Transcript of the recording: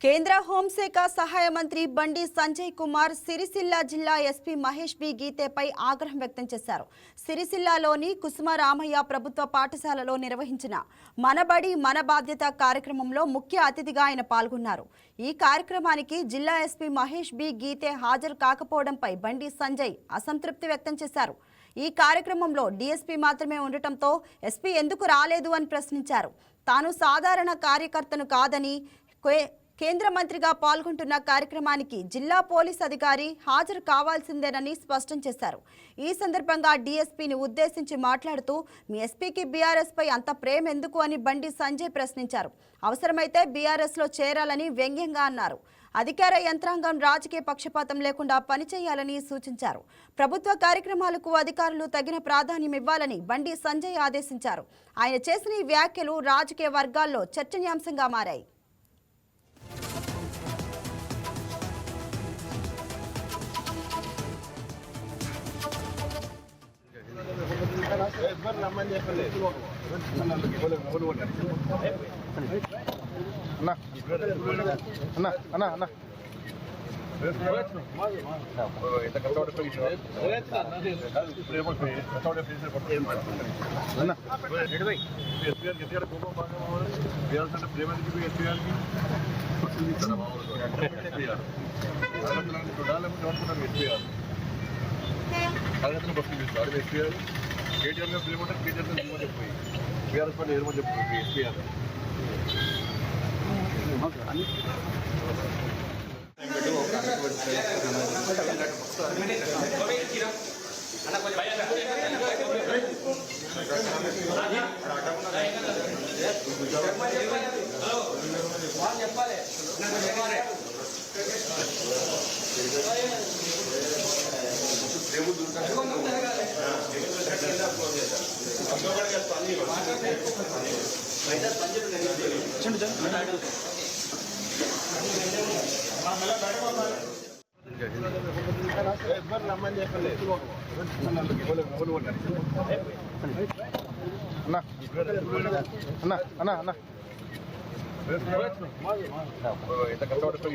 కేంద్ర హోంశాఖ సహాయ మంత్రి బండి సంజయ్ కుమార్ సిరిసిల్ల జిల్లా ఎస్పీ మహేష్ బి గీతేపై ఆగ్రహం వ్యక్తం చేశారు. సిరిసిల్లలోని కుసుమరామయ్య ప్రభుత్వ పాఠశాలలో నిర్వహించిన మనబడి మన బాధ్యత కార్యక్రమంలో ముఖ్య అతిథిగా ఆయన పాల్గొన్నారు. ఈ కార్యక్రమానికి జిల్లా ఎస్పీ మహేష్ బి గీతే హాజరు కాకపోవడంపై బండి సంజయ్ అసంతృప్తి వ్యక్తం చేశారు. ఈ కార్యక్రమంలో డీఎస్పీ మాత్రమే ఉండటంతో ఎస్పీ ఎందుకు రాలేదు అని ప్రశ్నించారు. తాను సాధారణ కార్యకర్తను కాదని కేంద్ర మంత్రిగా పాల్గొంటున్న కార్యక్రమానికి జిల్లా పోలీస్ అధికారి హాజరు కావాల్సిందేనని స్పష్టం చేశారు. ఈ సందర్భంగా డీఎస్పీని ఉద్దేశించి మాట్లాడుతూ మీ ఎస్పీకి బీఆర్ఎస్ పై అంత ప్రేమ ఎందుకు అని బండి సంజయ్ ప్రశ్నించారు. అవసరమైతే బీఆర్ఎస్లో చేరాలని వ్యంగ్యంగా అన్నారు. అధికార యంత్రాంగం రాజకీయ పక్షపాతం లేకుండా పనిచేయాలని సూచించారు. ప్రభుత్వ కార్యక్రమాలకు అధికారులు తగిన ప్రాధాన్యం ఇవ్వాలని బండి సంజయ్ ఆదేశించారు. ఆయన చేసిన ఈ వ్యాఖ్యలు రాజకీయ వర్గాల్లో చర్చనీయాంశంగా మారాయి. కేటీఆర్ గారు ప్రేమ ఉంటుంది, కేటీఆర్ గారు ఏమని చెప్పి బీఆర్ఎస్ పని ఏమని చెప్తుంది ఎస్పీఆర్ ఎంత కష్టపడి